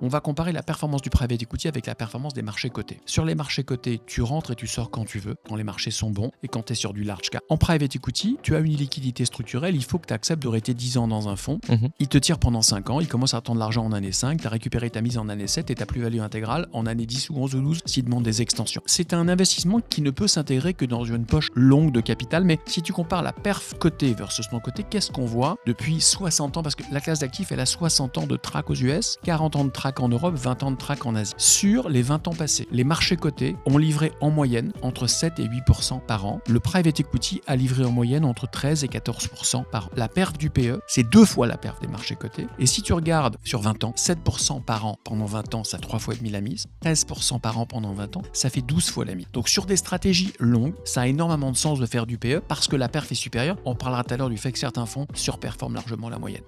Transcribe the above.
on va comparer la performance du private equity avec la performance des marchés cotés. Sur les marchés cotés, tu rentres et tu sors quand tu veux, quand les marchés sont bons et quand tu es sur du large cap. En private equity, tu as une liquidité structurelle, il faut que tu acceptes de rester 10 ans dans un fonds. Il te tire pendant 5 ans, il commence à attendre l'argent en année 5, tu as récupéré ta mise en année 7 et ta plus-value intégrale en année 10 ou 11 ou 12 s'il demande des extensions. C'est un investissement qui ne peut s'intégrer que dans une poche longue de capital, mais si tu compares la perf cotée versus non cotée, qu'est-ce qu'on voit depuis 60 ans? Parce que la classe d'actifs, elle a 60 ans de track aux US, 40 ans de track en Europe, 20 ans de track en Asie. Sur les 20 ans passés, les marchés cotés ont livré en moyenne entre 7 et 8% par an. Le private equity a livré en moyenne entre 13 et 14% par an. La perf du PE, c'est 2 fois la perf des marchés cotés. Et si tu regardes sur 20 ans, 7% par an pendant 20 ans, ça 3 fois et demi la mise. 13% par an pendant 20 ans, ça fait 12 fois la mise. Donc sur des stratégies longues, ça a énormément de sens de faire du PE parce que la perf est supérieure. On parlera tout à l'heure du fait que certains fonds surperforment largement la moyenne.